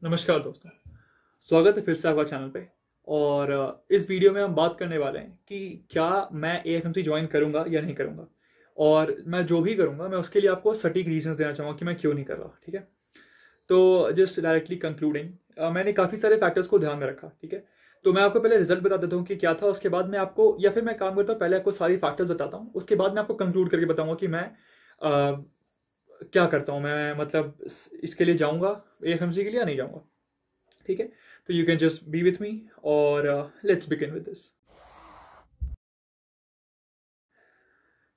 नमस्कार दोस्तों। स्वागत है फिर से आपका चैनल पे। और इस वीडियो में हम बात करने वाले हैं कि क्या मैं एएफएमसी ज्वाइन करूंगा या नहीं करूंगा, और मैं जो भी करूंगा मैं उसके लिए आपको सटीक रीजंस देना चाहूंगा कि मैं क्यों नहीं कर रहा। ठीक है, तो जस्ट डायरेक्टली कंक्लूडिंग, मैंने काफ़ी सारे फैक्टर्स को ध्यान में रखा। ठीक है, तो मैं आपको पहले रिजल्ट बता देता हूँ कि क्या था, उसके बाद मैं आपको, या फिर मैं काम करता हूँ पहले आपको सारी फैक्टर्स बताता हूँ, उसके बाद मैं आपको कंक्लूड करके बताऊंगा कि मैं क्या करता हूँ। मैं मतलब इसके लिए जाऊंगा एएफएमसी के लिए या नहीं जाऊंगा। ठीक है, तो you can just be with me और लेट्स बिगिन विद दिस।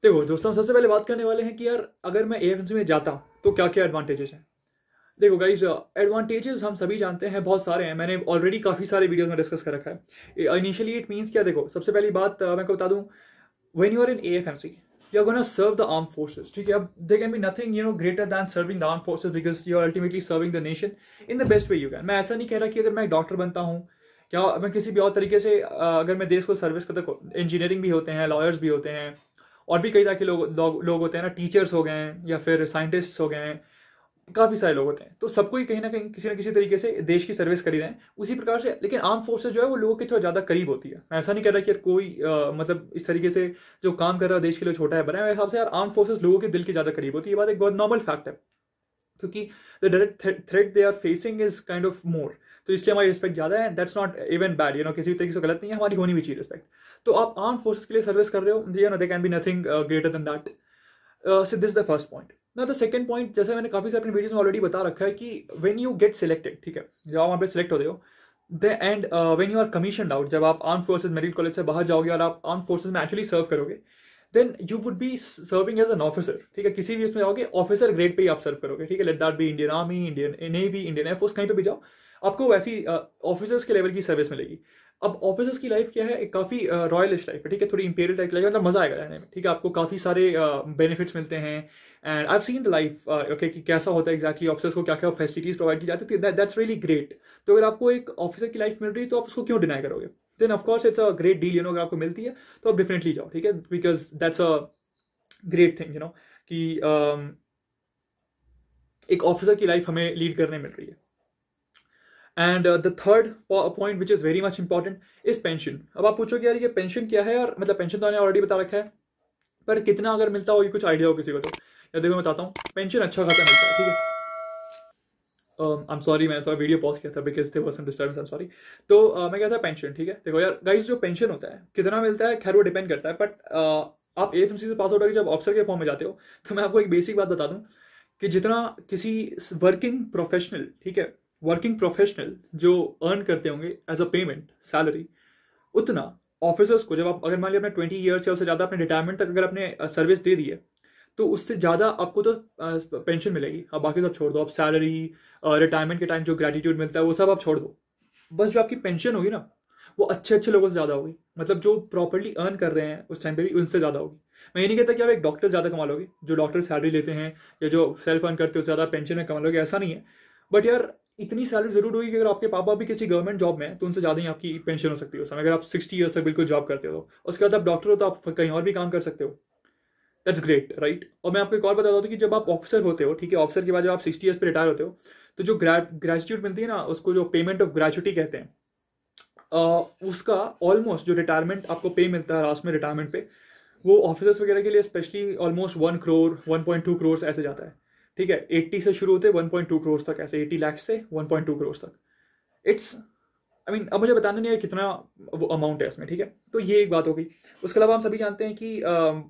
देखो दोस्तों, हम सबसे पहले बात करने वाले हैं कि यार अगर मैं एएफएमसी में जाता तो क्या क्या एडवांटेजेस हैं। देखो गाइस, एडवांटेजेस हम सभी जानते हैं, बहुत सारे हैं, मैंने ऑलरेडी काफ़ी सारे वीडियोस में डिस्कस कर रखा है। इनिशियली इट मीन्स क्या, देखो सबसे पहली बात मैं आपको बता दूं, when you are in AFMC you are gonna serve the armed forces. ठीक है, अब they can be nothing greater than serving the armed forces, because you are ultimately serving the nation in the best way you can. मैं ऐसा नहीं कह रहा कि अगर मैं डॉक्टर बनता हूँ, क्या मैं किसी भी और तरीके से अगर मैं देश को सर्विस करता, इंजीनियरिंग भी होते हैं, लॉयर्स भी होते हैं, और भी कई तरह के लोग होते हैं ना, टीचर्स हो गए हैं या फिर साइंटिस्ट्स हो गए हैं, काफी सारे लोग होते हैं, तो सबको ही कहीं ना किसी तरीके से देश की सर्विस कर ही रहे हैं उसी प्रकार से। लेकिन आर्म फोर्सेस जो है वो लोगों के थोड़ा ज्यादा करीब होती है। मैं ऐसा नहीं कह रहा कि यार कोई मतलब इस तरीके से जो काम कर रहा है देश के लिए छोटा है बना है, मेरे हिसाब से यार आर्म फोर्सेस लोगों के दिल के ज्यादा करीब होती है। ये बात एक बहुत नॉर्मल फैक्ट है, क्योंकि the direct threat they are facing is kind of more, तो इसलिए हमारी रिस्पेक्ट ज्यादा है। दैट्स नॉट इवन बैड, किसी भी तरीके से गलत नहीं है, हमारी होनी भी चाहिए रिस्पेक्ट। तो आप आर्म फोर्सेस के लिए सर्विस कर रहे हो, दे can be nothing greater than that. So this the first point. ना द सेकंड पॉइंट, जैसे मैंने काफी सारे अपने वीडियोस में ऑलरेडी बता रखा है कि व्हेन यू गेट सिलेक्टेड, ठीक है, जब आप वहाँ पे सिलेक्ट होते हो, the end when you are commissioned out, जब आप आर्म फोर्सेज मेडिकल कॉलेज से बाहर जाओगे और आप आर्म फोर्सेज में एक्चुअली सर्व करोगे, then you would be serving as an officer. ठीक है, किसी भी इसमें जाओगे ऑफिसर ग्रेड पे ही आप सर्व करोगे। ठीक है, let that be Indian army, Indian navy, Indian air force, कहीं पे भी जाओ आपको वैसी ऑफिसर्स के लेवल की सर्विस मिलेगी। अब ऑफिसर्स की लाइफ क्या है, एक काफी रॉयलिश लाइफ है। ठीक है, थोड़ी इंपीरियल टाइप की लाइफ, मतलब मजा आएगा रहने में। ठीक है, आपको काफी सारे बेनिफिट्स मिलते हैं, and I have seen the life okay कि कैसा होता है एग्जैक्टली, ऑफिसर्स को क्या क्या फैसिलिटीज प्रोवाइड की जाती है। That's really great. तो अगर आपको एक ऑफिसर की लाइफ मिल रही है तो आप उसको क्यों डिनाई करोगे? Then of course it's a great deal, अगर आपको मिलती है तो आप डेफिनेटली जाओ। ठीक है, because that's a great thing कि एक ऑफिसर की लाइफ हमें लीड करने मिल रही है। And the third point which is very much important is pension. अब आप पूछोगे यार ये पेंशन क्या है यार, मतलब पेंशन तो मैंने ऑलरेडी बता रखा है, पर कितना अगर मिलता हो, ये कुछ आइडिया हो किसी को तो? या देखो मैं बताता हूँ, पेंशन अच्छा खासा मिलता है। ठीक है, आई एम सॉरी, मैंने थोड़ा वीडियो पॉज किया था because there was some disturbance, I am sorry. तो मैं क्या था, पेंशन। ठीक है, देखो यार गाइस, जो पेंशन होता है कितना मिलता है, खैर वो डिपेंड करता है, बट आप एएफएमसी से पास आउट होकर जब ऑफिसर के फॉर्म में जाते हो, तो मैं आपको एक बेसिक बात बता दूं कि जितना किसी वर्किंग प्रोफेशनल, ठीक है, वर्किंग प्रोफेशनल जो अर्न करते होंगे एज अ पेमेंट सैलरी, उतना ऑफिसर्स को, जब आप अगर मान लिया अपने 20 ईयर्स या उससे ज़्यादा अपने रिटायरमेंट तक अगर अपने सर्विस दे दी है, तो उससे ज़्यादा आपको तो पेंशन मिलेगी। अब बाकी सब छोड़ दो, आप सैलरी, रिटायरमेंट के टाइम जो ग्रेटिट्यूड मिलता है वो सब आप छोड़ दो। बस जो आपकी पेंशन होगी ना, वो अच्छे अच्छे लोगों से ज़्यादा होगी, मतलब जो प्रॉपरली अर्न कर रहे हैं उस टाइम पे भी उनसे ज़्यादा होगी। मैं ये नहीं कहता कि आप एक डॉक्टर ज़्यादा कमा लोगे, जो डॉक्टर सैलरी लेते हैं या जो सेल्फ अर्न करते हो ज़्यादा पेंशन में कमा लोगे, ऐसा नहीं है। बट यार इतनी सैलरी जरूर होगी कि अगर आपके पापा भी किसी गवर्नमेंट जॉब में है तो उनसे ज़्यादा ही आपकी पेंशन हो सकती है उस समय, अगर आप 60 ईयर्स तक बिल्कुल जॉब करते हो तो। उसके बाद आप डॉक्टर हो तो आप कहीं और भी काम कर सकते हो। That's great, right. और मैं आपको एक और बताता हूँ कि जब आप ऑफिसर होते हो, ठीक है, ऑफिसर के बाद जब आप 60 ईयर्स पे रिटायर होते हो, तो जो ग्रेजुएट मिलती है ना, उसको जो पेमेंट ऑफ ग्रेजुटी कहते हैं, उसका ऑलमोस्ट जो रिटायरमेंट आपको पे मिलता है लास्ट में रिटायरमेंट पे, वो ऑफिसर्स वगैरह के लिए स्पेशली ऑलमोस्ट 1 करोड़ 1.2 करोड़ ऐसे जाता है। ठीक है, 80 से शुरू होते हैं 1.2 करोड़ तक, ऐसे 80 लाख से 1.2 करोड़ तक। इट्स अब मुझे बताना नहीं है कितना वो अमाउंट है इसमें। ठीक है, तो ये एक बात हो गई। उसके अलावा हम सभी जानते हैं कि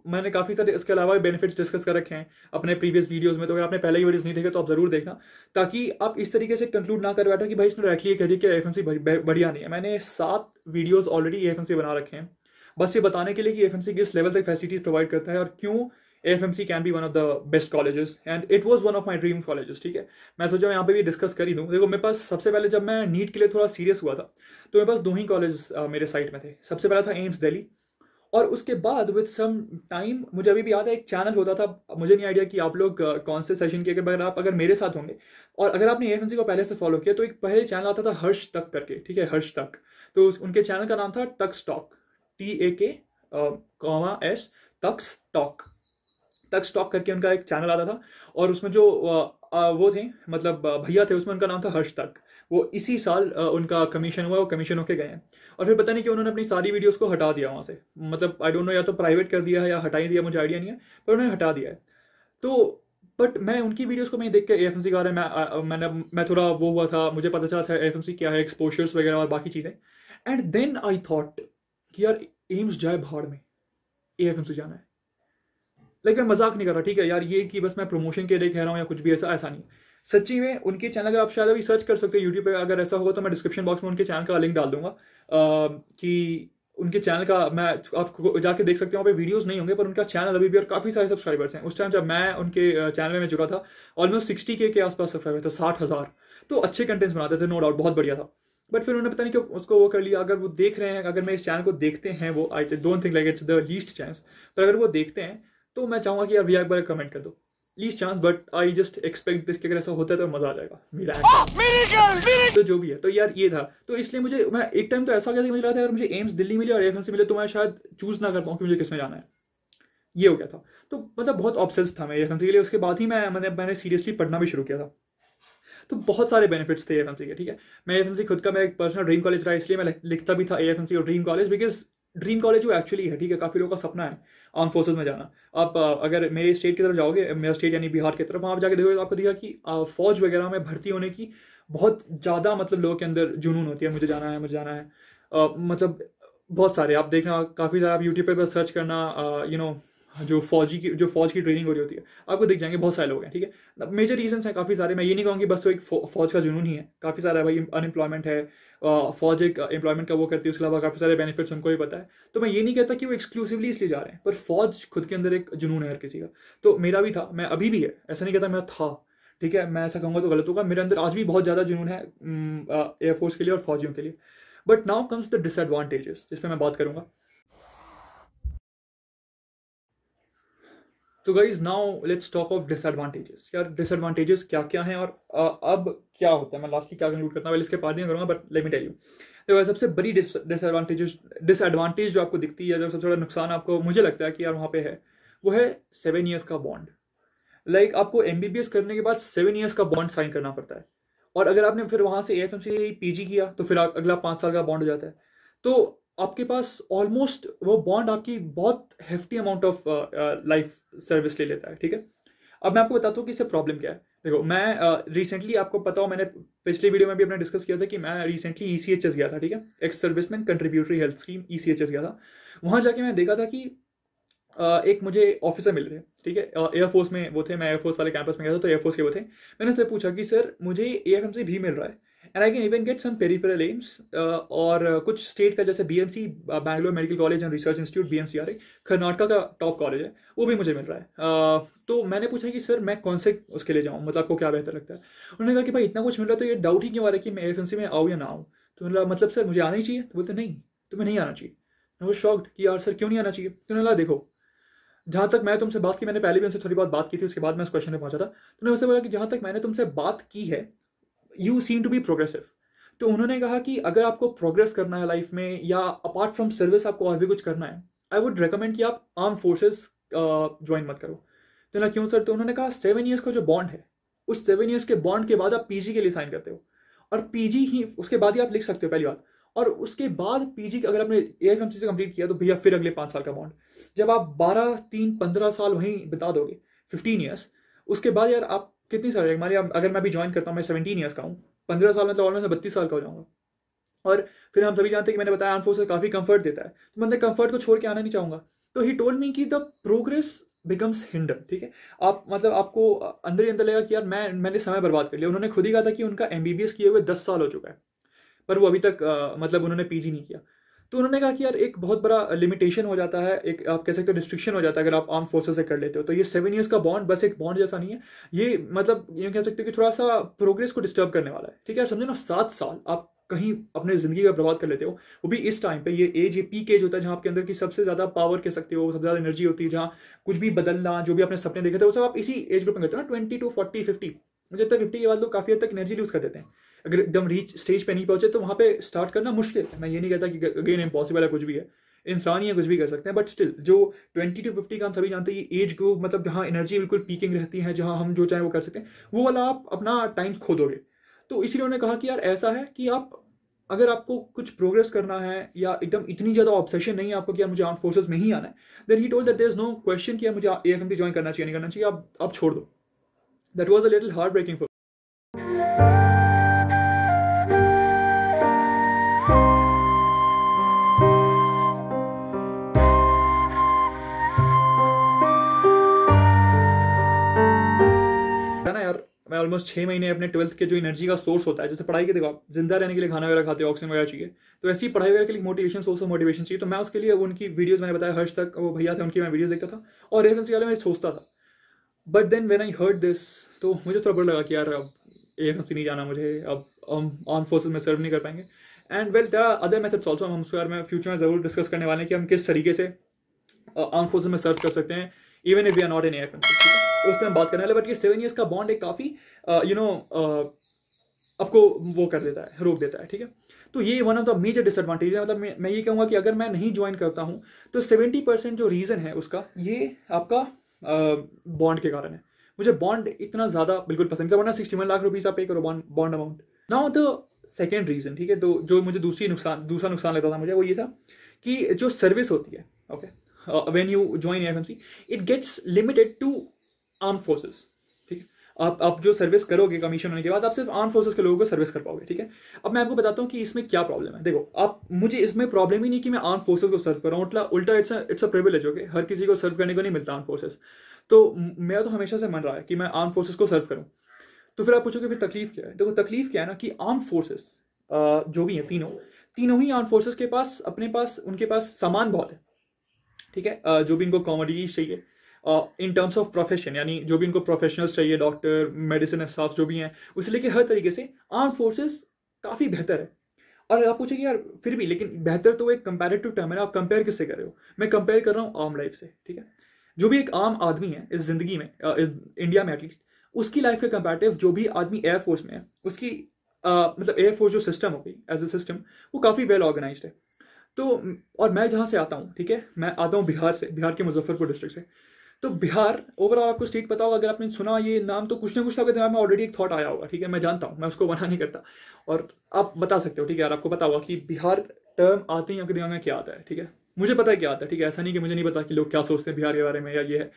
मैंने काफ़ी सारे इसके अलावा बेनिफिट्स डिस्कस कर रखे हैं अपने प्रीवियस वीडियोस में, तो अगर आपने पहले ही वीडियोस नहीं देखे तो आप जरूर देखना, ताकि आप इस तरीके से कंक्लूड ना कर बैठो कि भाई इसने डायरेक्टली कह दिया कि एएफएमसी बढ़िया नहीं है। मैंने 7 वीडियोज ऑलरेडी एएफएमसी बना रखे हैं, बस ये बताने के लिए कि एएफएमसी किस लेवल तक फैसिलिटीज प्रोवाइड करता है और क्यों AFMC can be one of the best colleges and it was one of my dream colleges। ठीक है, मैं सोचा मैं यहाँ पे भी डिस्कस कर ही दूँ। देखो मेरे पास सबसे पहले जब मैं नीट के लिए थोड़ा सीरियस हुआ था, तो मेरे पास 2 ही कॉलेज मेरे साइट में थे। सबसे पहला था एम्स दिल्ली, और उसके बाद विद सम टाइम, मुझे अभी भी याद है, एक चैनल होता था, मुझे नहीं आइडिया कि आप लोग कौन से सेशन के, अगर मेरे साथ होंगे और अगर आपने एएफएमसी को पहले से फॉलो किया, तो एक पहले चैनल आता था हर्ष तक करके। ठीक है, हर्ष तक, तो उनके चैनल का नाम था तक स्टॉक, TAK, तक्स टॉक, तक स्टॉक करके उनका एक चैनल आता था। और उसमें जो वो थे मतलब भैया थे, उसमें उनका नाम था हर्ष तक। वो इसी साल उनका कमीशन हुआ, वो कमीशन होके गए हैं। और फिर पता नहीं कि उन्होंने अपनी सारी वीडियोस को हटा दिया वहाँ से, मतलब आई डोंट नो, या तो प्राइवेट कर दिया है या हटा ही दिया, मुझे आइडिया नहीं है, पर उन्होंने हटा दिया है। तो बट मैं उनकी वीडियोस को मैं देख के एएफएमसी का रहा है, मैं थोड़ा वो हुआ था, मुझे पता चला था एएफएमसी क्या है, एक्सपोजर्स वगैरह और बाकी चीज़ें। एंड देन आई थॉट कि यार एम्स जाए भाड़ में, एएफएमसी जाना है। लाइक मैं मजाक नहीं कर रहा, ठीक है यार, ये कि बस मैं प्रमोशन के लिए कह रहा हूँ या कुछ भी, ऐसा ऐसा नहीं। सच्ची में उनके चैनल का आप शायद अभी सर्च कर सकते हो यूट्यूब पे, अगर ऐसा होगा तो मैं डिस्क्रिप्शन बॉक्स में उनके चैनल का लिंक डाल दूंगा, कि उनके चैनल का मैं आपको जाके देख सकते हो, वहाँ पे वीडियोस नहीं होंगे पर उनका चैनल अभी भी, और काफ़ी सारे सब्सक्राइबर्स हैं। उस टाइम जब मैं उनके चैनल में जुड़ा था, ऑलमोस्ट 60K के आसपास सब्सक्राइबर थे, 60,000। तो अच्छे कंटेंट्स बनाते थे, नो डाउट, बहुत बढ़िया था। बट फिर उन्होंने पता नहीं क्यों उसको वो कर लिया। अगर वो देख रहे हैं, अगर मैं इस चैनल को देखते हैं, वो I don't think like it's the least chance, पर अगर वो देखते हैं तो मैं चाहूंगा कि यार भैया एक बार कमेंट कर दो, least chance, but I just expect this कि अगर ऐसा होता है तो मजा आ जाएगा मेरा। तो जो भी है, तो यार ये था। तो इसलिए मुझे, मैं एक टाइम तो ऐसा हो गया था, मुझे लगा था यार मुझे एम्स दिल्ली मिले और एएफएमसी मिले तो मैं शायद चूज ना कर पाऊँ कि मुझे किसमें जाना है, ये हो गया था। तो मतलब बहुत ऑब्सेस्ड था मैं एएफएमसी के लिए। उसके बाद ही मैंने सीरियसली पढ़ना भी शुरू किया था। तो बहुत सारे बेनिफिट्स थे एएफएमसी के, ठीक है। मैं एएफएमसी खुद का मेरा एक पर्सनल ड्रीम कॉलेज रहा, इसलिए मैं लिखता भी था एएफएमसी और dream college, because dream college वो एक्चुअली है, ठीक है। काफी लोगों का सपना है आर्म फोर्सेज में जाना। आप अगर मेरे स्टेट की तरफ जाओगे, मेरा स्टेट यानी बिहार की तरफ, वहां पर जाके देखोगे तो आपको दिखा कि फौज वगैरह में भर्ती होने की बहुत ज्यादा मतलब लोगों के अंदर जुनून होती है, मुझे जाना है, मुझे जाना है। मतलब बहुत सारे आप देखना, काफी सारे आप यूट्यूब पे सर्च करना, जो फौज की ट्रेनिंग हो रही होती है, आपको दिख जाएंगे बहुत सारे लोग हैं, ठीक है। मेजर रीजंस हैं काफ़ी सारे, मैं ये नहीं कहूँगी बस वो एक फौज का जुनून ही है, काफ़ी सारा है भाई। अनएम्प्लॉयमेंट है, फौज एक एम्प्लॉयमेंट का वो करती है, उसके अलावा काफ़ी सारे बेनिफिट्स हमको भी पता है। तो मैं ये नहीं कहता कि वो एक्सक्लूसिवली इसलिए जा रहे हैं, पर फौज खुद के अंदर एक जुनून है हर किसी का। तो मेरा भी था, मैं अभी भी है, ऐसा नहीं कहता मेरा था, ठीक है। मैं ऐसा कहूँगा तो गलत होगा, मेरे अंदर आज भी बहुत ज़्यादा जुनून है एयरफोर्स के लिए और फौजियों के लिए। But now comes the disadvantages, जिस पर मैं बात करूँगा। तो guys now let's talk of disadvantages. यार डिसएडवांटेजेस क्या क्या हैं और अब क्या होता है, मैं लास्ट की क्या कंक्लूड करता हूँ, इसके बाद नहीं करूँगा, but let me tell you. देखो सबसे बड़ी डिसएडवांटेज जो आपको दिखती है, जो सबसे बड़ा नुकसान आपको मुझे लगता है कि यार वहाँ पे है, वो है 7 ईयर्स का बॉन्ड। लाइक आपको एमबीबीएस करने के बाद 7 ईयर्स का बॉन्ड साइन करना पड़ता है, और अगर आपने फिर वहाँ से एएफएमसी पीजी किया तो फिर अगला 5 साल का बॉन्ड हो जाता है। तो आपके पास ऑलमोस्ट वो बॉन्ड आपकी बहुत hefty amount of life service ले लेता है, ठीक है। अब मैं आपको बताता हूँ कि इससे प्रॉब्लम क्या है। देखो मैं रिसेंटली आपको पता हो, मैंने पिछले वीडियो में भी अपने डिस्कस किया था कि मैं रिसेंटली ईसीएचएस गया था, ठीक है, ex serviceman contributory health scheme ECHS गया था। वहां जाके मैं देखा था कि एक मुझे ऑफिसर मिल रहे, ठीक है, एयरफोर्स में वो थे, मैं एयरफोर्स वाले कैंपस में गया था तो एयरफोर्स के वो थे। मैंने उनसे पूछा कि सर मुझे एएफएमसी भी मिल रहा है and I can even get some peripheral AIIMS, और कुछ स्टेट का जैसे BMC Bangalore medical college and research institute BMCRI Karnataka का टॉप कॉलेज है, वो भी मुझे मिल रहा है। तो मैंने पूछा कि सर मैं कौन से उसके लिए जाऊँ, मतलब आपको क्या बेहतर लगता है। उन्होंने कहा कि भाई इतना कुछ मिल रहा है तो ये डाउट ही क्यों आ रहा है कि मैं एएफएमसी में आऊँ या ना आऊँ। तो मैंने मतलब सर मुझे आना ही चाहिए, तो बोलते नहीं तुम्हें नहीं आना चाहिए। मैं वो शॉक्ड कि यार सर क्यों नहीं आना चाहिए। तो उन्होंने कहा देखो, जहां तक मैं तुमसे बात की, मैंने पहले भी उनसे थोड़ी बहुत बात की थी, उसके बाद मैं इस क्वेश्चन में पहुंचा था, तो उन्होंने उससे बोला कि जहां तक मैंने तुमसे बात की है, you seem to be progressive. तो उन्होंने कहा कि अगर आपको प्रोग्रेस करना है लाइफ में या अपार्ट फ्रॉम सर्विस आपको और भी कुछ करना है, आई वुड रिकमेंड कि आप आर्म फोर्सेस ज्वाइन मत करो। तो ना क्यों सर। तो उन्होंने कहा 7 ईयर्स का जो बॉन्ड है, उस 7 ईयर्स के बॉन्ड के बाद आप पीजी के लिए साइन करते हो, और पीजी ही उसके बाद ही आप लिख सकते हो पहली बात, और उसके बाद पीजी अगर आपने एएफएमसी से कंप्लीट किया तो भैया फिर अगले 5 साल का बॉन्ड। जब आप 12, 3, 15 साल वहीं बिता दोगे, 15 ईयर्स, उसके बाद यार आप कितनी साल, मान लिया अगर मैं भी ज्वाइन करता हूँ, मैं 17 ईयर्स का हूँ, 15 साल में तो ऑलमोस्ट 32 साल का हो जाऊंगा। और फिर हम सभी जानते हैं कि मैंने बताया आर्म फोर्सेस काफी कंफर्ट देता है, तो मैं कंफर्ट को छोड़ के आना नहीं चाहूंगा। तो ही टोल्ड मी कि द प्रोग्रेस बिकम्स हिंडर, ठीक है। आप मतलब आपको अंदर ही अंदर लगेगा कि यार मैंने समय बर्बाद कर लिया। उन्होंने खुद ही कहा था कि उनका एमबीबीएस किए हुए 10 साल हो चुका है, पर वो अभी तक मतलब उन्होंने पीजी नहीं किया। तो उन्होंने कहा कि यार एक बहुत बड़ा लिमिटेशन हो जाता है, एक आप कह सकते हो डिस्ट्रिक्शन हो जाता है अगर आप आर्म फोर्सेस से कर लेते हो। तो ये 7 ईयर्स का बॉन्ड बस एक बॉन्ड जैसा नहीं है, ये मतलब ये कह सकते हो कि थोड़ा सा प्रोग्रेस को डिस्टर्ब करने वाला है, ठीक है। समझो ना, 7 साल आप कहीं अपने जिंदगी का बर्बाद कर लेते हो, वो भी इस टाइम पे। ये एज, ये पीक एज होता है जहां आपके अंदर की सबसे ज्यादा पावर कह सकते हो, सबसे ज्यादा एनर्जी होती है, जहां कुछ भी बदलना, जो भी अपने सपने देखे थे वो सब आप इसी एज ग्रुप में करते हो ना, 20 to 40, 50। मुझे लगता है 50 के बाद लोग काफी हद तक एनर्जी लूज कर देते हैं, अगर एकदम रीच स्टेज पे नहीं पहुंचे तो वहां पे स्टार्ट करना मुश्किल है। मैं ये नहीं कहता कि अगेन इम्पॉसिबल है कुछ भी है, इंसान ही कुछ भी कर सकते हैं, बट स्टिल जो 20 to 50 का हम सभी जानते हैं एज ग्रुप, मतलब जहाँ एनर्जी बिल्कुल पीकिंग रहती है, जहाँ हम जो चाहे वो कर सकते हैं, वो वाला आप अपना टाइम खो दोगे। तो इसीलिए उन्होंने कहा कि यार ऐसा है कि आप अगर आपको कुछ प्रोग्रेस करना है या एकदम इतनी ज़्यादा ऑब्सेशन नहीं है आपको कि यार मुझे आर्म फोर्सेस में ही आना है, then he told that there is no question कि यार मुझे AFMC ज्वाइन करना चाहिए नहीं करना चाहिए, आप छोड़ दो। That was a little heart breaking for ना यार। मैं ऑलमोस्ट 6 महीने अपने 12th के जो एनर्जी का सोर्स होता है, जैसे पढ़ाई के, देखो आप जिंदा रहने के लिए खाना वगैरह खाते हो, ऑक्सीजन वगैरह चाहिए, तो ऐसी पढ़ाई वगैरह के लिए मोटिवेशन, सोर्स ऑफ मोटिवेशन चाहिए। तो मैं उसके लिए उनकी वीडियोस, मैंने बताया हर्ष तक वो भैया थे, उनकी मैं वीडियोस देखता था और AFMC वाले मैं सोचता था। But then when I heard this, तो मुझे थोड़ा बुरा लगा कि यार अब AFMC नहीं जाना मुझे, अब हम आर्म फोर्सेस में सर्व नहीं कर पाएंगे। And well there are other methods also, हम उसके बारे में फ्यूचर में जरूर डिस्कस करने वाले हैं कि हम किस तरीके से आर्म फोर्सेस में सर्व कर सकते हैं even if we are not in AFMC, ठीक है, तो उस पर हम बात करने वाले। बट ये 7 ईयर्स का बॉन्ड एक काफ़ी आपको वो कर देता है, रोक देता है, ठीक है। तो ये one of the major disadvantage है। मतलब मैं ये कहूँगा कि अगर मैं नहीं ज्वाइन करता हूँ तो 70% जो रीज़न है उसका, ये आपका बॉन्ड के कारण है। मुझे बॉन्ड इतना ज़्यादा बिल्कुल पसंद था, वरना 61 लाख रुपीज़ आप पे करो bond amount. Now the second reason, ठीक है, तो जो मुझे दूसरा नुकसान लगता था मुझे, वो ये था कि जो सर्विस होती है, okay, when you join AFMC it gets limited to arm forces, ठीक है। आप जो सर्विस करोगे कमीशन होने के बाद, आप सिर्फ आर्म फोर्सेस के लोगों को सर्विस कर पाओगे, ठीक है। अब मैं आपको बताता हूँ कि इसमें क्या प्रॉब्लम है। देखो आप, मुझे इसमें प्रॉब्लम ही नहीं कि मैं आर्म फोर्सेस को सर्व कर रहा हूँ, उल्टा इट्स अ प्रिविलेज, ओके। हर किसी को सर्व करने को नहीं मिलता आर्म फोर्सेस, तो मेरा तो हमेशा से मन रहा है कि मैं आर्म फोर्सेस को सर्व करूँ। तो फिर आप पूछोगे फिर तकलीफ क्या है। देखो तकलीफ क्या है ना कि आर्म फोर्सेस जो भी है, तीनों ही आर्म फोर्सेस के पास उनके पास सामान बहुत है, ठीक है। जो भी इनको कॉमोडिटीज चाहिए इन टर्म्स ऑफ प्रोफेशन, यानी जो भी इनको प्रोफेशनल्स चाहिए, डॉक्टर, मेडिसिन स्टाफ जो भी हैं, उसे लेके हर तरीके से आर्म फोर्सेस काफ़ी बेहतर है। और आप पूछेंगे यार फिर भी, लेकिन बेहतर तो एक कंपैरेटिव टर्म है ना, आप कंपेयर किससे कर रहे हो। मैं कंपेयर कर रहा हूँ आर्म लाइफ से, ठीक है। जो भी एक आम आदमी है इस जिंदगी में, इस इंडिया में एटलीस्ट, उसकी लाइफ के कंपैरेटिव जो भी आदमी एयरफोर्स में है, उसकी मतलब एयरफोर्स जो सिस्टम हो गई एज ए सिस्टम, वो काफ़ी वेल ऑर्गेनाइज्ड है। तो और मैं जहाँ से आता हूँ, ठीक है, मैं आता हूँ बिहार से, बिहार के मुजफ्फरपुर डिस्ट्रिक्ट से। तो बिहार ओवरऑल आपको स्टेट पता होगा, अगर आपने सुना ये नाम तो कुछ ना कुछ आपके दिमाग में ऑलरेडी एक थॉट आया होगा, ठीक है। मैं जानता हूँ, मैं उसको मना नहीं करता, और आप बता सकते हो, ठीक है यार, आपको पता होगा कि बिहार टर्म आते ही आपके दिमाग में क्या आता है, ठीक है। मुझे पता है क्या आता है, ठीक है, ऐसा नहीं कि मुझे नहीं पता कि लोग क्या सोचते हैं बिहार के बारे में या ये है।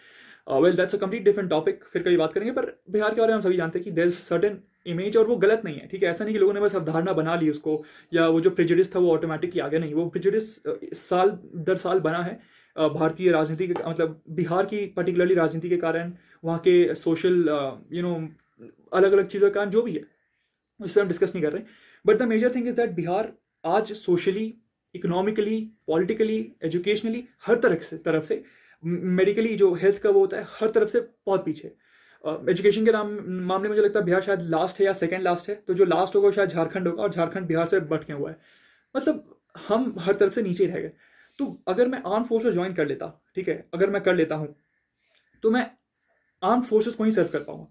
Well that's a complete different topic, फिर कभी बात करेंगे। पर बिहार के बारे में हम सभी जानते हैं कि देयर इज सर्टेन इमेज, और वो गलत नहीं है, ठीक है। ऐसा नहीं कि लोगों ने बस अवधारणा बना ली उसको, या वो जो प्रेजुडिस था वो ऑटोमेटिकली आ गया, नहीं। वो प्रेजुडिस साल दर साल बना है भारतीय राजनीति के, मतलब बिहार की पर्टिकुलरली राजनीति के कारण, वहाँ के सोशल अलग अलग चीज़ों के कारण, जो भी है उस पर हम डिस्कस नहीं कर रहे। But the major thing is that Bihar आज सोशली, इकोनॉमिकली, पॉलिटिकली, एजुकेशनली, हर तरफ से मेडिकली जो हेल्थ का वो होता है, हर तरफ से बहुत पीछे। एजुकेशन के मामले में मुझे लगता है बिहार शायद लास्ट है या सेकंड लास्ट है, तो जो लास्ट होगा शायद झारखंड होगा, और झारखंड बिहार से बट के हुआ है। मतलब हम हर तरफ से नीचे रह गए। तो अगर मैं आर्म फोर्सेस ज्वाइन कर लेता, ठीक है, अगर मैं कर लेता हूँ, तो मैं आर्म फोर्सेस को ही सर्व कर पाऊंगा।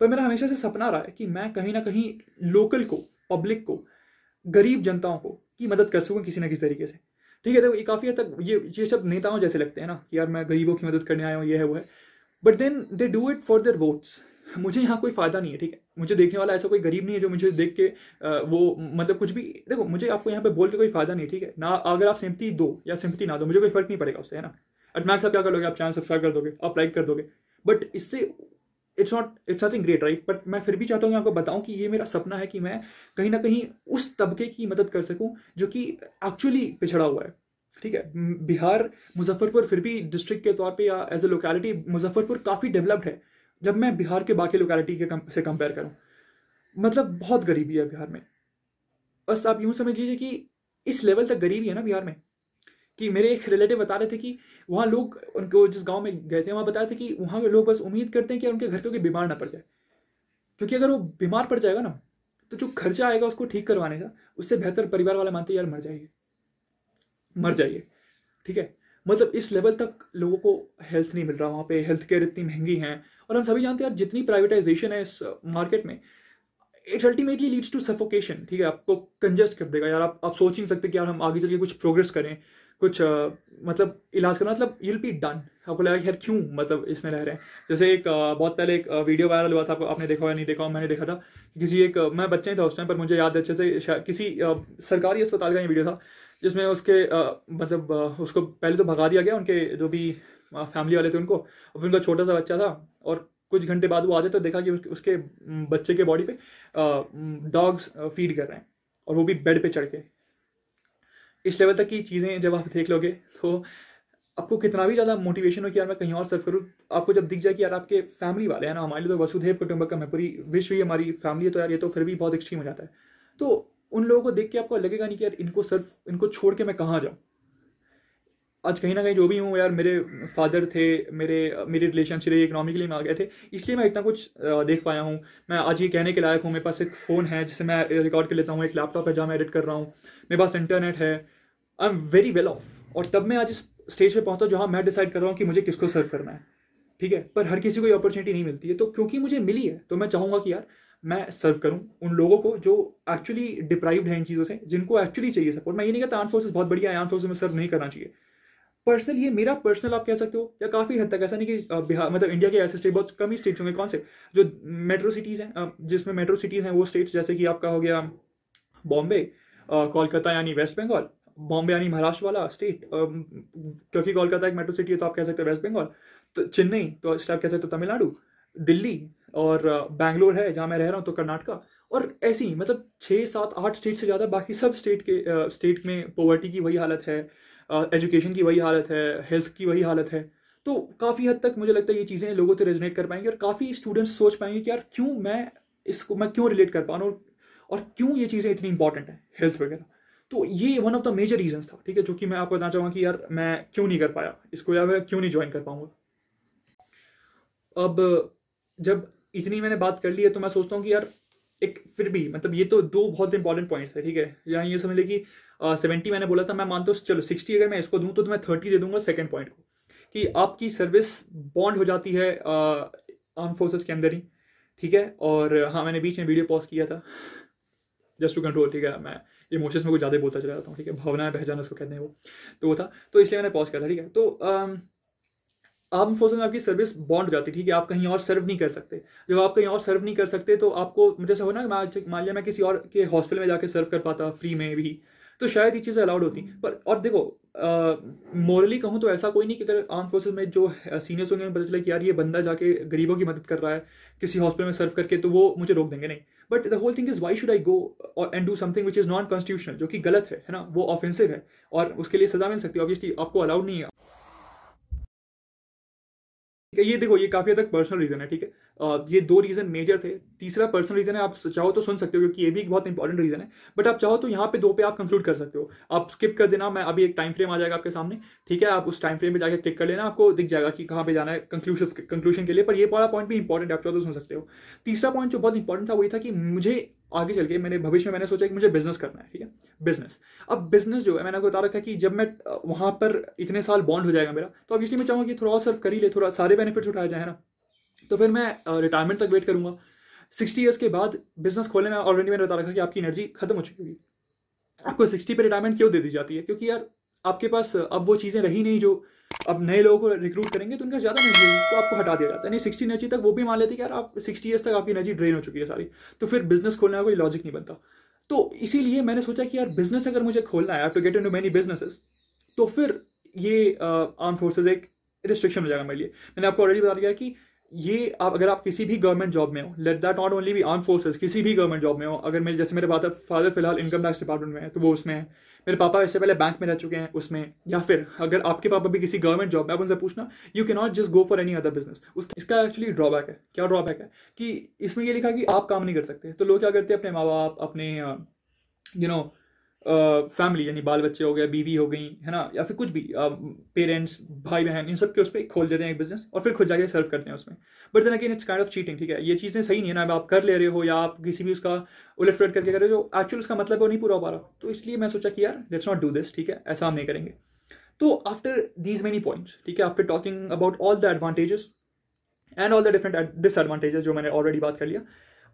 पर मेरा हमेशा से सपना रहा है कि मैं कहीं ना कहीं लोकल को, पब्लिक को, गरीब जनताओं को की मदद कर सकूँ किसी ना किसी तरीके से, ठीक है। देखो ये काफ़ी हद तक ये सब नेताओं जैसे लगते हैं ना कि यार मैं गरीबों की मदद करने आया हूँ, ये है वो है, but then they do it for their votes. मुझे यहाँ कोई फायदा नहीं है, ठीक है। मुझे देखने वाला ऐसा कोई गरीब नहीं है जो मुझे देख के वो मतलब कुछ भी, देखो मुझे आपको यहाँ पे बोल के कोई फायदा नहीं, ठीक है ना। अगर आप सिंपथी दो या सिंपथी ना दो, मुझे कोई फर्क नहीं पड़ेगा उससे, है ना। एट मैक्स आप क्या कर लोगे, आप चैनल सब्सक्राइब कर दोगे, आप लाइक कर दोगे, बट इससे it's nothing great, right. But मैं फिर भी चाहता हूँ आपको बताऊँ कि ये मेरा सपना है कि मैं कहीं ना कहीं उस तबके की मदद कर सकूँ जो कि एक्चुअली पिछड़ा हुआ है, ठीक है। बिहार, मुजफ्फरपुर फिर भी डिस्ट्रिक्ट के तौर पे या एज ए लोकेलिटी मुजफ्फरपुर काफ़ी डेवलप्ड है जब मैं बिहार के बाकी लोकेलिटी के से कंपेयर करूं। मतलब बहुत गरीबी है बिहार में। बस आप यूं समझ लीजिए कि इस लेवल तक गरीबी है ना बिहार में कि मेरे एक रिलेटिव बता रहे थे कि वहाँ लोग, उनको जिस गांव में गए थे वहाँ बता रहे थे कि वहाँ के लोग बस उम्मीद करते हैं कि उनके घर के कोई बीमार ना पड़ जाए, क्योंकि अगर वो बीमार पड़ जाएगा ना तो जो खर्चा आएगा उसको ठीक करवाने का, उससे बेहतर परिवार वाले मानते यार मर जाइए, ठीक है। मतलब इस लेवल तक लोगों को हेल्थ नहीं मिल रहा वहाँ पे, हेल्थ केयर इतनी महंगी है। और हम सभी जानते हैं यार जितनी प्राइवेटाइजेशन है इस मार्केट में, it ultimately leads to suffocation, ठीक है। आपको कंजेस्ट कर देगा यार। आप सोच ही नहीं सकते कि यार हम आगे चल के कुछ प्रोग्रेस करें, कुछ मतलब इलाज करना, मतलब यूल बी डन। आपको लगा कि यार क्यों मतलब इसमें रह रहे हैं। जैसे एक बहुत पहले एक वीडियो वायरल हुआ था, आपने देखा या नहीं देखा, मैंने देखा था। किसी एक मैं बच्चे था उस टाइम पर, मुझे याद है अच्छे से, शायद किसी सरकारी अस्पताल का ये वीडियो था, जिसमें उसके मतलब उसको पहले तो भगा दिया गया, उनके जो भी फैमिली वाले थे उनको, और फिर उनका छोटा सा बच्चा था, और कुछ घंटे बाद वो आते तो देखा कि उसके बच्चे के बॉडी पे डॉग्स फीड कर रहे हैं, और वो भी बेड पे चढ़ के। इस लेवल तक की चीज़ें जब आप देख लोगे तो आपको कितना भी ज़्यादा मोटिवेशन हो कि यार मैं कहीं और सर्व करूँ, आपको जब दिख जाए कि यार आपके फैमिली वाले हैं ना, हमारे लिए तो वसुधैव कुटुंबकम है, पूरी विश्व ही हमारी फैमिली है, तो यार ये तो फिर भी बहुत एक्सट्रीम हो जाता है। तो उन लोगों को देख के आपको लगेगा नहीं कि यार इनको छोड़ के मैं कहाँ जाऊँ। आज कहीं ना कहीं जो भी हूँ यार, मेरे फादर थे, मेरे रिलेशनशिप इकोनॉमिकली में आ गए थे, इसलिए मैं इतना कुछ देख पाया हूँ। मैं आज ये कहने के लायक हूँ, मेरे पास एक फ़ोन है जिससे मैं रिकॉर्ड कर लेता हूँ, एक लैपटॉप है जहाँ मैं एडिट कर रहा हूँ, मेरे पास इंटरनेट है, I am very well of. और तब मैं आज इस स्टेज पे पहुंचा जहाँ मैं डिसाइड कर रहा हूँ कि मुझे किसको सर्व करना है, ठीक है। पर हर किसी को ये अपॉर्चुनिटी नहीं मिलती है, तो क्योंकि मुझे मिली है तो मैं चाहूँगा कि यार मैं सर्व करूँ उन लोगों को जो एक्चुअली डिप्राइव्ड है इन चीज़ों से, जिनको एक्चुअली चाहिए सपोर्ट। मैं ये नहीं कहता आर्म फोर्सेस बहुत बढ़िया है, आर्म फोर्सेस में सर्व नहीं करना चाहिए। पर्सनल, ये मेरा पर्सनल आप कह सकते हो, या काफ़ी हद तक, ऐसा नहीं कि बिहार मतलब इंडिया के ऐसे स्टेट बहुत कम ही स्टेट्स होंगे कौन से जो मेट्रो सिटीज़ हैं, जिसमें मेट्रो सिटीज़ हैं वो स्टेट्स जैसे कि आपका हो गया बॉम्बे, कोलकाता यानी वेस्ट बंगाल, बॉम्बे यानी महाराष्ट्र वाला स्टेट, क्योंकि कोलकाता एक मेट्रो सिटी है तो आप कह सकते हो वेस्ट बंगाल, तो चेन्नई तो आप कह सकते हो तमिलनाडु, दिल्ली, और बैंगलोर है जहाँ मैं रह रहा हूँ तो कर्नाटका। और ऐसे ही मतलब 6 7 8 स्टेट से ज़्यादा बाकी सब स्टेट में पॉवर्टी की वही हालत है, एजुकेशन की वही हालत है, हेल्थ की वही हालत है। तो काफ़ी हद तक मुझे लगता है ये चीज़ें लोगों से रेजोनेट कर पाएंगी, और काफ़ी स्टूडेंट्स सोच पाएंगे कि यार मैं क्यों रिलेट कर पा रहा हूँ, और क्यों ये चीज़ें इतनी इंपॉर्टेंट है हेल्थ वगैरह। तो ये one of the major reasons था, ठीक है, जो कि मैं आपको बताना चाहूँगा कि यार मैं क्यों नहीं कर पाया इसको, या मैं क्यों नहीं ज्वाइन कर पाऊंगा। अब जब इतनी मैंने बात कर ली है तो मैं सोचता हूँ कि यार एक फिर भी मतलब ये तो दो बहुत इंपॉर्टेंट पॉइंट्स है, ठीक है। यहाँ ये समझ ले कि 70 मैंने बोला था, मैं मानता हूँ चलो 60 अगर मैं इसको दूँ तो मैं 30 दे दूंगा सेकंड पॉइंट को, कि आपकी सर्विस बॉन्ड हो जाती है आर्म फोर्सेस के अंदर ही, ठीक है। और हाँ, मैंने बीच में वीडियो पॉज किया था जस्ट टू कंट्रोल, ठीक है, मैं इमोशंस में कुछ ज़्यादा बोलता चला जाता हूँ, ठीक है, भावनाएं पहचान उसको कहते हैं वो, तो वो था, तो इसलिए मैंने पॉज किया था, ठीक है। तो आर्म फोर्सेस में आपकी सर्विस बॉन्ड हो जाती है, ठीक है, आप कहीं और सर्व नहीं कर सकते। जब आप कहीं और सर्व नहीं कर सकते तो आपको जैसे हो ना, मान लिया मैं किसी और के हॉस्पिटल में जाकर सर्व कर पाता फ्री में भी, तो शायद ये चीज़ें अलाउड होती। पर और देखो मोरली कहूँ तो ऐसा कोई नहीं कि अगर आर्म फोर्सेस में जो सीनियर्स होंगे पता चले कि यार ये बंदा जाके गरीबों की मदद कर रहा है किसी हॉस्पिटल में सर्व करके, तो वो मुझे रोक देंगे, नहीं। But the whole thing is why should I go और and do something which is non constitutional, जो कि गलत है ना, वो ऑफेंसिव है, और उसके लिए सजा मिल सकती है, ऑब्वियसली आपको अलाउड नहीं है। ये देखो ये काफी हद तक पर्सनल रीजन है, ठीक है। ये दो रीजन मेजर थे, तीसरा पर्सनल रीजन है, आप चाहो तो सुन सकते हो क्योंकि ये भी एक बहुत इंपॉर्टेंट रीजन है, बट आप चाहो तो यहाँ पे दो पे आप कंक्लूड कर सकते हो, आप स्किप कर देना, मैं अभी एक टाइम फ्रेम आ जाएगा आपके सामने, ठीक है, आप उस टाइम फ्रेम पे जाकर क्लिक कर लेना, आपको दिख जाएगा कि कहाँ पे जाना है कंक्लूजन के लिए। पर ये वाला पॉइंट भी इंपॉर्टेंट है, आप चाहो तो सुन सकते हो। तीसरा पॉइंट जो बहुत इंपॉर्टेंट था वही था कि मुझे आगे चल के मैंने भविष्य में मैंने सोचा कि मुझे बिजनेस करना है, ठीक है, बिजनेस। अब बिजनेस जो है मैंने आपको बता रखा है कि जब मैं वहां पर इतने साल बॉन्ड हो जाएगा मेरा, तो ऑब्वियसली मैं चाहूंगा कि थोड़ा और सर्व कर ही ले, थोड़ा सारे बेनिफिट्स उठाया जाए, है ना। तो फिर मैं रिटायरमेंट तक वेट करूंगा। 60 ईयर्स के बाद बिजनेस खोलने में ऑलरेडी मैंने बता रखा कि आपकी एनर्जी खत्म हो चुकी होगी। आपको 60 पे रिटायरमेंट क्यों दे दी जाती है, क्योंकि यार आपके पास अब वो चीज़ें रही नहीं जो अब नए लोगों को रिक्रूट करेंगे तो उनका ज़्यादा एनर्जी होगी, तो आपको हटा दिया जाता है। नहीं 60 एनर्जी तक वो भी मान लेते कि यार आप 60 ईयर्स तक आपकी एनर्जी ड्रेन हो चुकी है सारी, तो फिर बिजनेस खोलने का कोई लॉजिक नहीं बनता। तो इसीलिए मैंने सोचा कि यार बिजनेस अगर मुझे खोलना है, to get into many businesses, तो फिर ये आर्म फोर्सेज एक रिस्ट्रिक्शन हो जाएगा मेरे लिए। मैंने आपको ऑलरेडी बता दिया कि ये अगर आप किसी भी गवर्नमेंट जॉब में हो, let that not only be arm forces, किसी भी गवर्नमेंट जॉब में हो, अगर मेरे जैसे मेरे फादर फिलहाल इनकम टैक्स डिपार्टमेंट में है तो वो उसमें है, मेरे पापा इससे पहले बैंक में रह चुके हैं उसमें, या फिर अगर आपके पापा भी किसी गवर्नमेंट जॉब में, आप उनसे पूछना you can not just go for any other business. इसका एक्चुअली ड्रॉबैक है। क्या ड्रॉबैक है कि इसमें ये लिखा कि आप काम नहीं कर सकते, तो लोग क्या करते हैं, अपने माँ बाप, अपने फैमिली यानी बाल बच्चे हो गए, बीवी हो गई, है ना, या फिर कुछ भी पेरेंट्स, भाई बहन, इन सब के उस पर खोल देते हैं एक बिजनेस और फिर खुद जाके सर्व करते हैं उसमें। But then again it's kind of cheating, ठीक है, ये चीज़ें सही नहीं है ना, आप कर ले रहे हो या आप किसी भी उसका उलट पुलट करके कर रहे हो, जो एक्चुअल उसका मतलब वो नहीं पूरा हो पा रहा। तो इसलिए मैं सोचा कि यार लेट्स नॉट डू दिस, ठीक है, ऐसा हम नहीं करेंगे। तो आफ्टर दीज मेनी पॉइंट्स, ठीक है, after talking about all the advantages and all the different disadvantages जो मैंने ऑलरेडी बात कर लिया,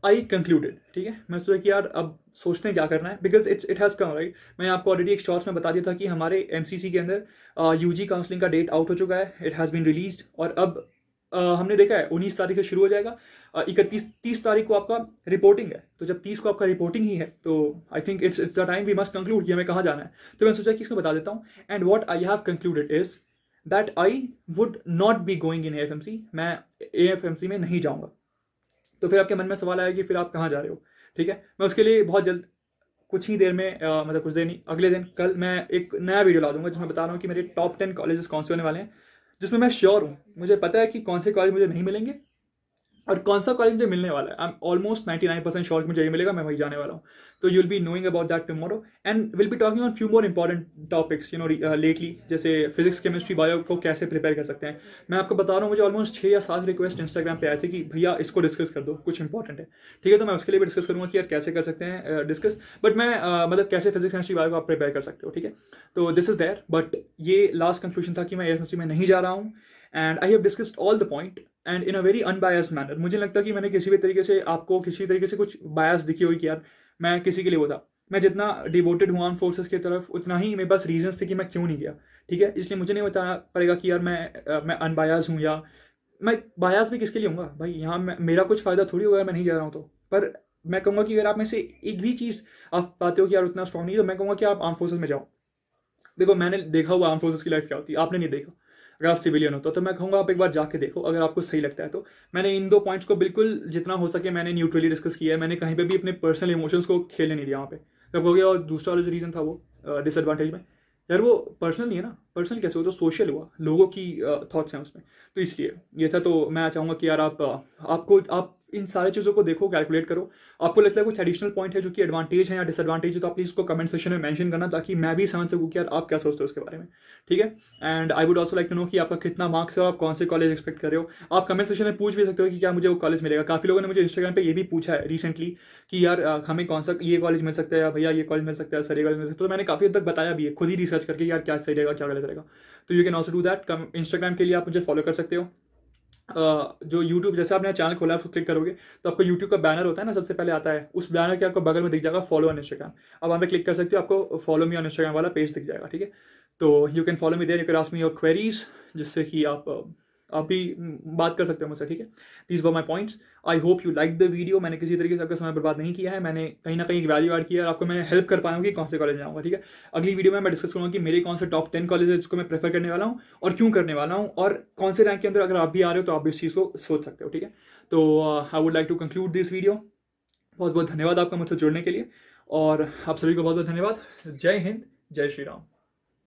आई कंक्लूडेड, ठीक है। मैं सोचा कि यार अब सोचते हैं क्या करना है, because it has come, right. मैंने आपको ऑलरेडी एक शॉर्ट्स में बता दिया था कि हमारे एमसीसी के अंदर यूजी काउंसलिंग का डेट आउट हो चुका है, इट हैज़ बीन रिलीज्ड। और अब हमने देखा है 19 तारीख से शुरू हो जाएगा, 30 तारीख को आपका रिपोर्टिंग है। तो जब 30 को आपका रिपोर्टिंग ही है तो I think it's the time we must conclude कि हमें कहाँ जाना है। तो मैंने सोचा कि इसको बता देता हूँ। And what I have concluded is that I would not be going in AFMC, मैं एएफएमसी में नहीं जाऊँगा। तो फिर आपके मन में सवाल आया कि फिर आप कहाँ जा रहे हो, ठीक है। मैं उसके लिए बहुत जल्द, कुछ ही देर में मतलब कुछ देर नहीं, अगले दिन कल मैं एक नया वीडियो ला दूंगा जिसमें बता रहा हूँ कि मेरे टॉप 10 कॉलेजेस कौन से होने वाले हैं, जिसमें मैं श्योर हूँ, मुझे पता है कि कौन से कॉलेज मुझे नहीं मिलेंगे और कौन सा कॉलेज मुझे मिलने वाला है। आई एम ऑलमोस्ट 99% श्योर मुझे ये मिलेगा, मैं वही जाने वाला हूँ। तो you will be knowing about that tomorrow and will be talking on few more important topics lately, जैसे फिजिक्स, केमिस्ट्री, बायो को कैसे प्रिपेयर कर सकते हैं। मैं आपको बता रहा हूँ, मुझे ऑलमोस्ट 6 या 7 रिक्वेस्ट इंस्टाग्राम पे आए थे कि भैया इसको डिस्कस कर दो, कुछ इंपॉर्टेंट है, ठीक है। तो मैं उसके लिए भी डिस्कस करूँगा कि यार कैसे कर सकते हैं डिस्कस, बट मैं मतलब कैसे फिजिक्स, केमिस्ट्री, बायो को आप प्रिपेयर कर सकते हो, ठीक है। तो दिस इज देयर, बट ये लास्ट कंक्लूजन था कि मैं एएफएमसी में नहीं जा रहा हूँ। And I have discussed all the point and in a very unbiased manner. मुझे लगता है कि मैंने किसी भी तरीके से आपको किसी तरीके से कुछ बायस दिखी हुई कि यार मैं किसी के लिए वो था। मैं जितना डिवोटेड हूँ आर्म फोर्सेस की तरफ, उतना ही मेरे पास रीजंस थे कि मैं क्यों नहीं गया, ठीक है। इसलिए मुझे नहीं बताना पड़ेगा कि यार मैं अनबायस हूँ, या मैं बायस भी किसके लिए हूँ भाई। यहाँ मेरा कुछ फायदा थोड़ी होगा मैं नहीं जा रहा हूँ तो। पर मैं कहूँगा कि अगर आप में से एक भी चीज़ आप पाते हो कि यार उतना स्ट्रॉन्ग नहीं, तो मैं कहूँगा कि आप आर्म फोर्सेस में जाओ। देखो मैंने देखा हुआ आर्म फोर्सेस की लाइफ क्या होती है, आपने नहीं देखा। अगर आप सिविलियन हो तो मैं कहूँगा आप एक बार जाके देखो, अगर आपको सही लगता है तो। मैंने इन 2 पॉइंट्स को बिल्कुल जितना हो सके मैंने न्यूट्रली डिस्कस किया है। मैंने कहीं पे भी अपने पर्सनल इमोशंस को खेलने नहीं दिया वहाँ पे। तब हो गया। और दूसरा वाला जो रीज़न था वो डिसएडवांटेज में, यार वो पर्सनल नहीं है ना, पर्सनल कैसे हो, तो सोशल हुआ, लोगों की थॉट्स हैं उसमें, तो इसलिए ये था। तो मैं चाहूँगा कि यार आप इन सारी चीज़ों को देखो, कैलकुलेट करो। आपको लगता है कुछ एडिशनल पॉइंट है जो कि एडवांटेज है या डिसएडवांटेज है, तो आप प्लीज़ उसको कमेंट सेक्शन में मेंशन करना, ताकि मैं भी समझ सकूँ कि यार आप क्या सोचते हो उसके बारे में, ठीक है। And I would also like to know कि आपका कितना मार्क्स है और आप कौन से कॉलेज एक्सपेक्ट कर रहे हो। आप कमेंट सेक्शन में पूछ भी सकते हो कि क्या मुझे वो कॉलेज मिलेगा। काफ़ी लोगों ने मुझे इंस्टाग्राम पे ये भी पूछा है रिसेंटली कि यार हमें कौन सा ये कॉलेज मिल सकता है, या भैया ये कॉलेज मिल सकता है, सर ये कॉलेज मिल सकता है। तो मैंने काफ़ी हद तक बताया भी है, खुद ही रिसर्च करके यार क्या सही रहेगा क्या गलत रहेगा। तो you can also do that. Instagram के लिए आप मुझे फॉलो कर सकते हो। जो YouTube, जैसे आपने चैनल खोला है उसको क्लिक करोगे तो आपको YouTube का बैनर होता है ना, सबसे पहले आता है, उस बैनर के आपको बगल में दिख जाएगा फॉलो ऑन इंस्टाग्राम। अब वहाँ पे क्लिक कर सकते हो, आपको फॉलो मी ऑन इंस्टाग्राम वाला पेज दिख जाएगा, ठीक है। तो you can follow me there, you can ask me your queries, जिससे कि आप भी बात कर सकते हो मुझसे, ठीक है। These were my points. I hope you like the video. मैंने किसी तरीके से आपका समय बर्बाद नहीं किया है, मैंने कहीं ना कहीं वैल्यू ऐड किया है और आपको मैं हेल्प कर पाऊंगी कौन से कॉलेज जाऊँगा, ठीक है। अगली वीडियो में मैं डिस्कस करूँगा कि मेरे कौन से टॉप 10 कॉलेज है जिसको मैं प्रेफर करने वाला हूँ और क्यों करने वाला हूँ, और कौन से रैंक के अंदर अगर आप भी आ रहे हो तो आप भी इस चीज़ को सोच सकते हो, ठीक है। तो I would like to conclude this video. बहुत बहुत धन्यवाद आपका मुझसे जुड़ने के लिए, और आप सभी को बहुत बहुत धन्यवाद। जय हिंद, जय श्री राम।